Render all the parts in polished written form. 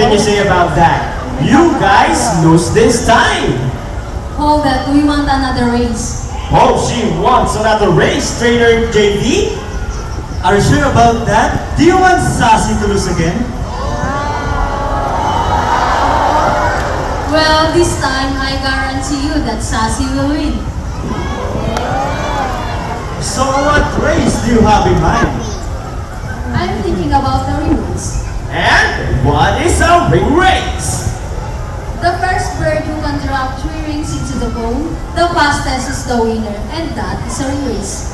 can you say about that? You guys lose this time. Hold that, we want another race. Oh, she wants another race, Trainer JV? Are you sure about that? Do you want Sassy to lose again? Well, this time I guarantee you that Sassy will win. So what race do you have in mind? I'm thinking about the rewards. And what is a ring race? The first bird who can drop 3 rings into the bowl, the fastest is the winner, and that is a ring race.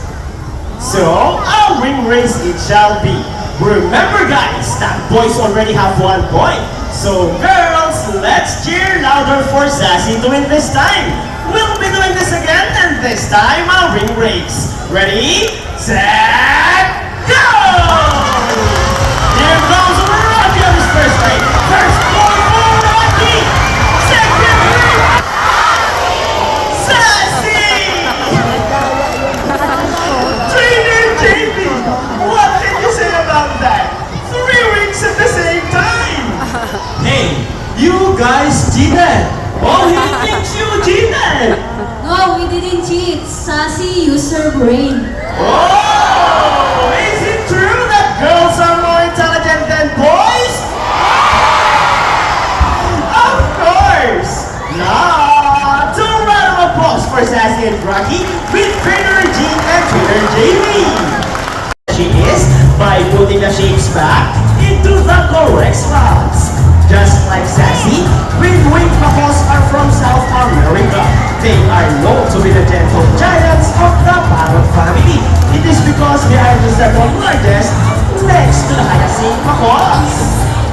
So, a ring race it shall be. Remember guys, that boys already have 1 point. So girls, let's cheer louder for Sassy to win this time. We'll be doing this again, and this time a ring race. Ready, set, go! Here comes Rocky on his first ring. First ball for Rocky. Second ring, Sassy! Trainer JB, what can you say about that? 3 rings at the same time. Hey, you guys cheated! Oh, he thinks you cheated. No, we didn't cheat. Sassy used her brain. Oh, is it true that girls are more intelligent than boys? Of course! Now, 2 round of applause for Sassy and Rocky with Trainer Jean and Trainer JV. She is by putting the shapes back into the correct slots. Just like Sassy, wing-wing macaws are from South America. They are known to be the gentle giants of the parrot family. It is because they are the second largest next to the hyacinth macaws.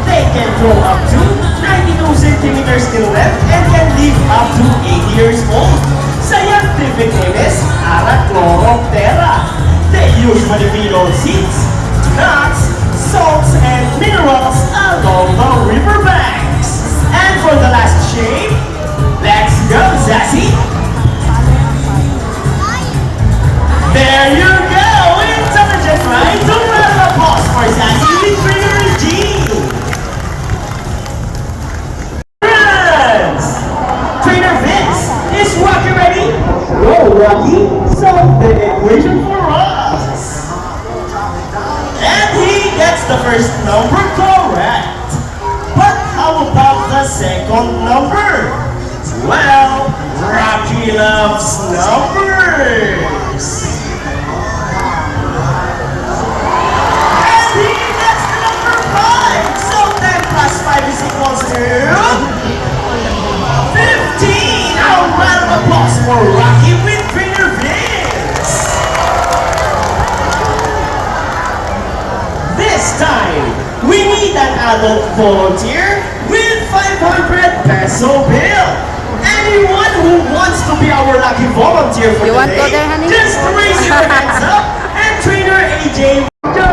They can grow up to 92 centimeters in length and can live up to 80 years old. Scientific name is Arachnoroptera. They usually feed on seeds, nuts, salts, and minerals along the riverbanks. And for the last shape, let's go, Sassy. There you go, intelligent, right? 2 round of applause for Sassy with Trainer G. Friends, Trainer Vince, is Rocky ready? Go, Rocky, solve the equation for us. And he gets the first number correct. But how about the second number? Well, Rocky loves numbers. And he gets the number 5. So 10 plus 5 is equals to 15. A round of applause for Rocky with Trainer Vince. This time, we need an adult volunteer with 500 peso bill. Anyone who wants to be our lucky volunteer for You want to today, go there, honey? just raise your hands up and Trainer AJ will go.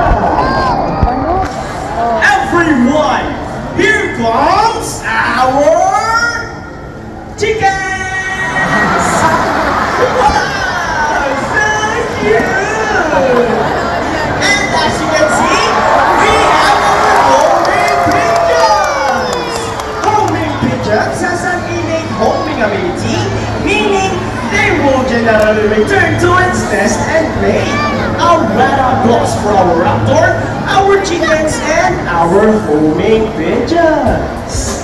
Everyone, here comes our chickens. Wow, thank you. And as you can see, we have our homing pigeons. Homing pigeons has an innate homing ability, meaning they will generally return to its nest and play. A round of applause for our raptor, our chickens, and our homing pigeons.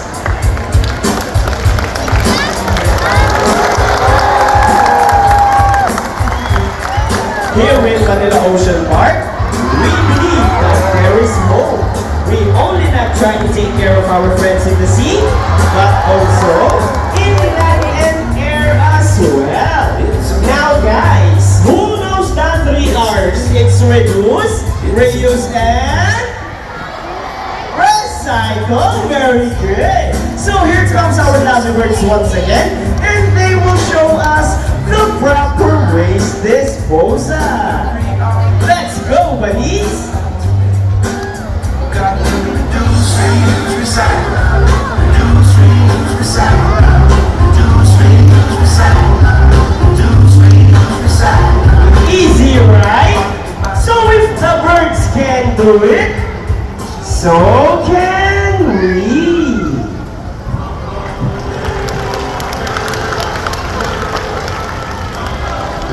Here in Manila Ocean Park, we believe that there is more. We only not try to take care of our friends in the sea, but also in land and air as well. Now guys, who knows the 3 R's? It's reduce, reuse, and recycle. Very good. So here comes our lovely birds once again, and they will show us the proper waste disposal. Let's go, buddies. Easy, right? So if the birds can do it, so can we.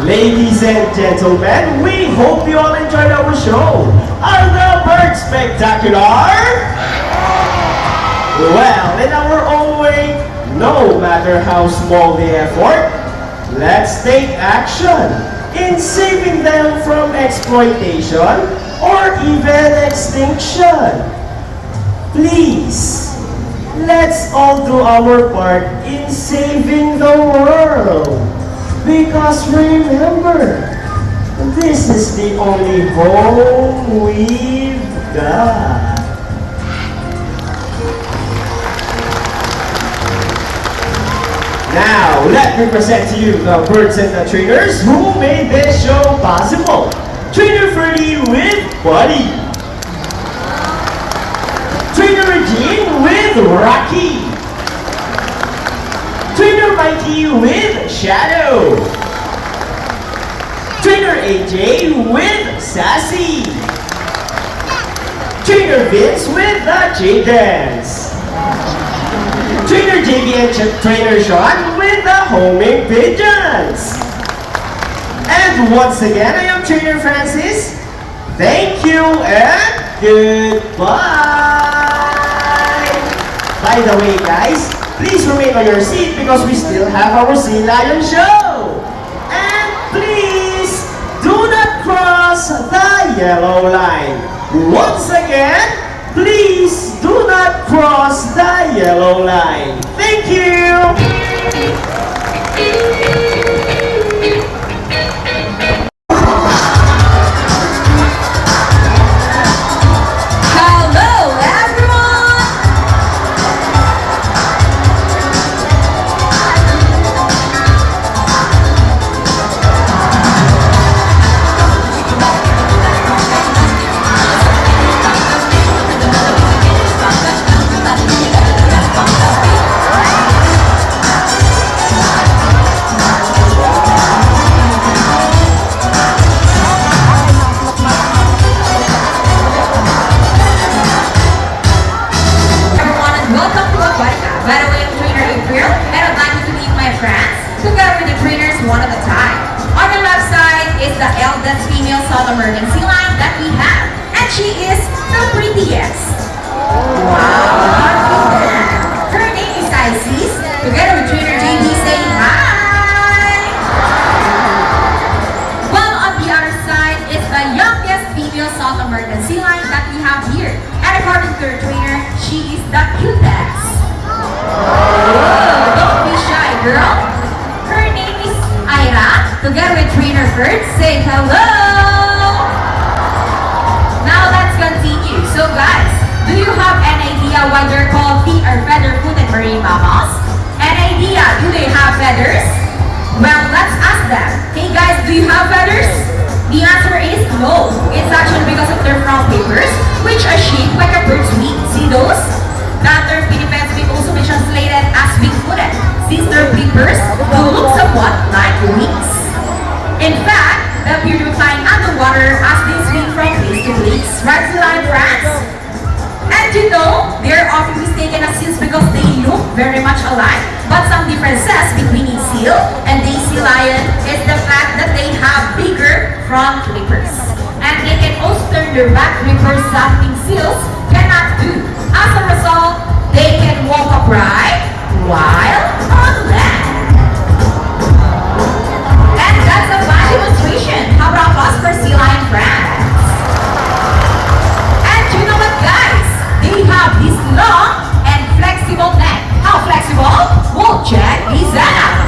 Ladies and gentlemen, we hope you all enjoyed our show. Are the birds spectacular? Well, in our own way, no matter how small the effort, let's take action in saving them from exploitation or even extinction. Please, let's all do our part in saving the world. Because remember, this is the only home we've got. Now, let me present to you the birds and the trainers who made this show possible. Trainer Ferdy with Buddy. Trainer Regine with Rocky. Trainer Mikey with Shadow. Trainer AJ with Sassy. Trainer Vince with the J-Dance. Trainer JB and Trainer Sean with the homing pigeons. And once again, I am Trainer Francis. Thank you and goodbye. By the way, guys, please remain on your seat because we still have our Sea Lion show. And please do not cross the yellow line. Once again, please do not cross the yellow line. Thank you. Hello, everyone! Everyone and welcome to Aquatica. By the way, I'm Trainer April and I'd like you to meet my friends together with the trainers one at a time. On your left side is the eldest female South American sea lion that we have, and she is the prettiest. Wow! Her name is Isis, together with Trainer JB saying hi! While on the other side is the youngest female South American sea lion that we have here. And according to her trainer, she is the cutest. Oh, don't be shy, girl. Her name is Ira, together with trainer Kurt. Say hello. Now let's continue. So guys, do you have an idea why they're called or feather-footed marine mammals? An idea? Do they have feathers? Well, let's ask them. Hey guys, do you have feathers? The answer is no. It's actually because of their front papers, which are shaped like a bird's wing. See those? That term Philippines may also be translated as wing-footed, since their papers do look somewhat like wings. In fact, they appear to be flying underwater as they swing from place to place. Right, Sea Lion friends? And you know, they are often mistaken as seals because they look very much alike. But some differences between a seal and a sea lion is the fact that they have bigger front flippers. And they can also turn their back flippers, something seals cannot do. As a result, they can walk upright while on land. And that's a fine demonstration. How about us for sea lion friends? And you know what, guys? They have this long and flexible neck. How flexible? We'll check this out.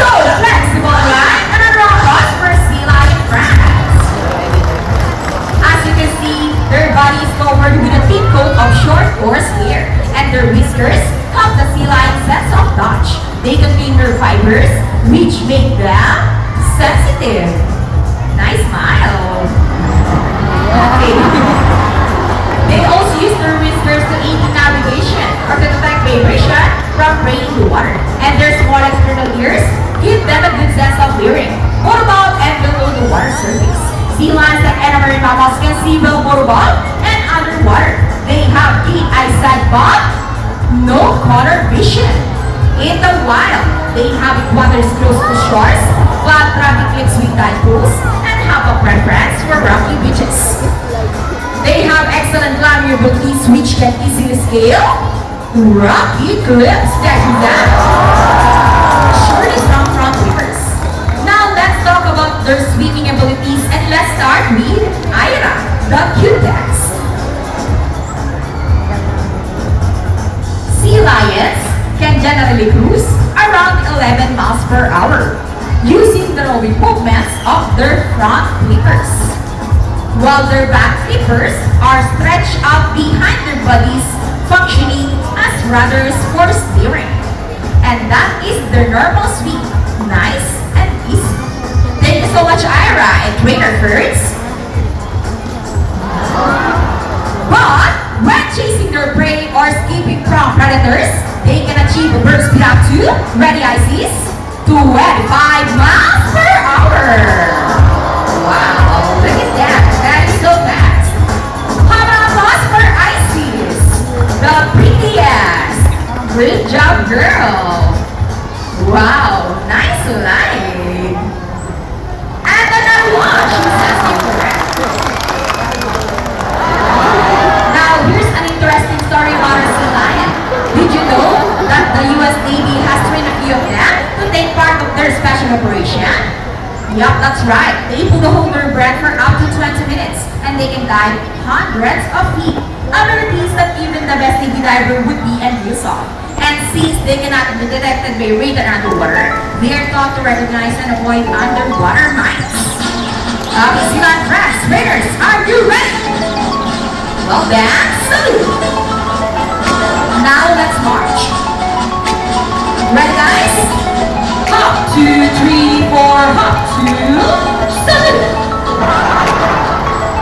So flexible, right? Another round of applause for sea lion friends. As you can see, their body is covered with a thin coat of short coarse hair, and their whiskers have the sea lion's sense of touch. They contain nerve fibers, which make them sensitive. Nice smile. Okay. They also use their whiskers to aid in navigation or to detect vibration from rain in the water. And their small external ears give them a good sense of hearing, both above and below the water surface. Sea lions like any marine mammals can see well both above and underwater. They have keen eyesight but no color vision. In the wild, they have Water is close to shores, but traffic lives with tide pools, and have a preference for rocky beaches. They have excellent climbing abilities which can easily scale rocky cliffs that you have. Surely strong front flippers. Now let's talk about their swimming abilities, and let's start with Ira, the cutest. Sea lions can generally cruise around 11 miles per hour using the rowing movements of their front flippers, while their back flippers are stretched out behind their bodies, functioning as rudders for steering. And that is their normal speed. Nice and easy. Thank you so much, Ira and Trainer Kurtz. But when chasing their prey or escaping from predators, they can achieve a burst speed up to, ready ICs, 25 miles per hour. Wow, look at that. That is so fast. How about applause for ICs? The prettiest. Great job, girl. Wow, nice line. And another one. She says it correct. Now, here's an interesting story about a sea lion. Did you know that the US Navy has trained a few of them to take part of their special operation? Yup, that's right. They able to hold their breath for up to 20 minutes, and they can dive hundreds of feet. Abilities that even the best Navy diver would be envious of. And since they cannot be detected by radar underwater, they are taught to recognize and avoid underwater mines. Sea lion friends, trainers, are you ready? Well then, salute! Now let's march. Ready guys? Hop, 2, 3, 4, hop, 2, salute!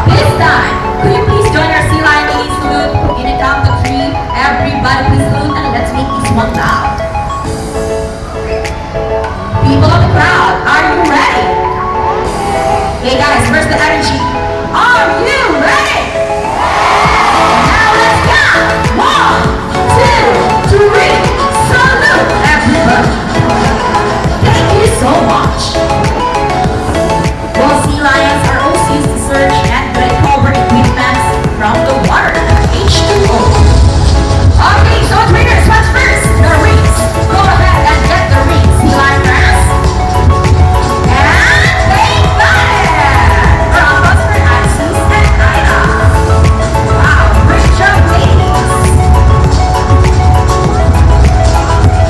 This time, could you please join our sea lion mini salute in a count of 3? Everybody please salute and let's make this one loud. People of the crowd, are you ready? Hey guys, where's the energy? Are you ready? Now let's count. 1, 2, 3. Salute, everybody. Thank you so much. Well, sea lions are also used to search and recover equipment from the water, H2O. Okay, so trainers, what's first? The rings. Go ahead and get the rings, sea lion friends. And they got it. From us for Axis and Ida. Wow, great job, ladies.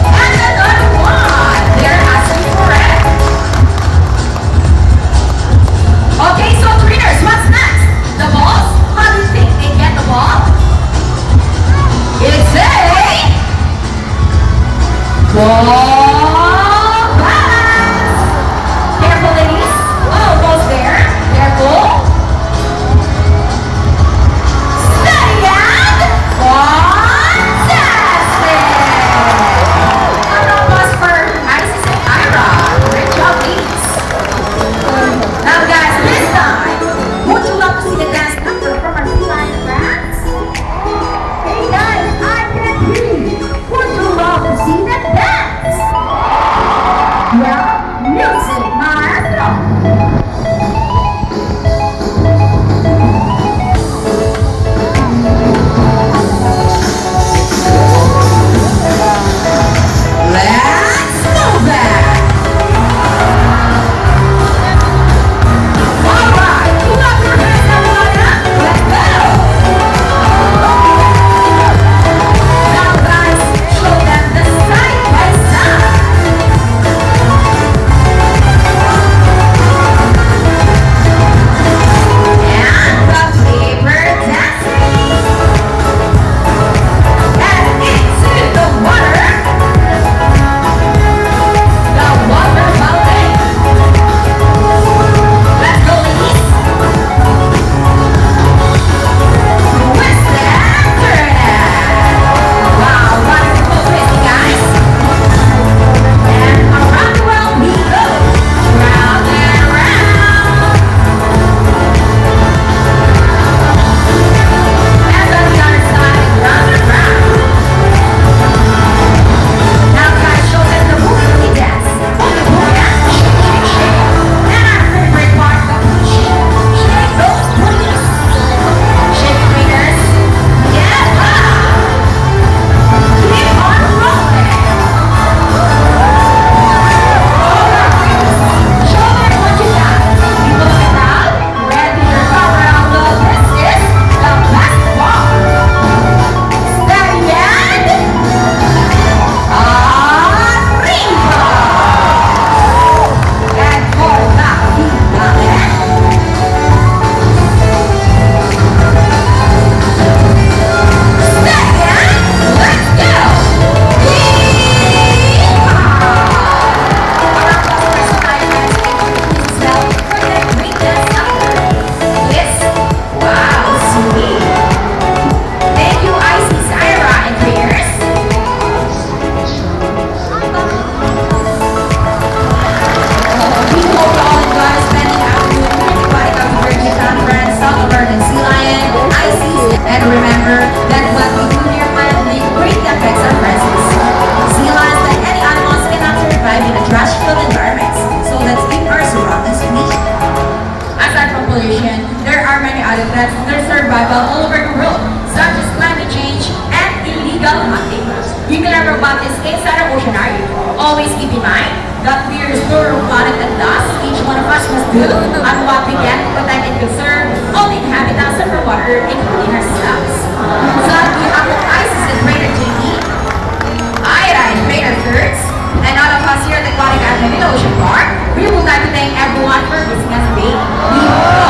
And another one. They're asking for it. Okay, so trainers, what's next? The balls? How do you think they get the ball? It's a ball pass. Careful, ladies. Almost there. Careful. Steady and fantastic. Round of applause for Isis and Ira. Great job, ladies. Now, guys, this time, would you love to see the dance number from our sea lion friends? Hey guys, I can hear you. Would you love to see them dance? Well, music, maestro. Let's move it. All right, clap your hands, everyone. Let's go. Now, guys, show them the side by side. threats to their survival all over the world, such as climate change and illegal hunting. Nuclear robot is inside our oceanary. Always keep in mind that we restore our planet and thus each one of us must do and what we can to protect and conserve all the inhabitants of our water, including ourselves. So on behalf of ISIS and Trader JD, Ira and Trader Kurtz, and all of us here at the Aquatic at Manila Ocean Park, we would like to thank everyone for visiting us today. We hope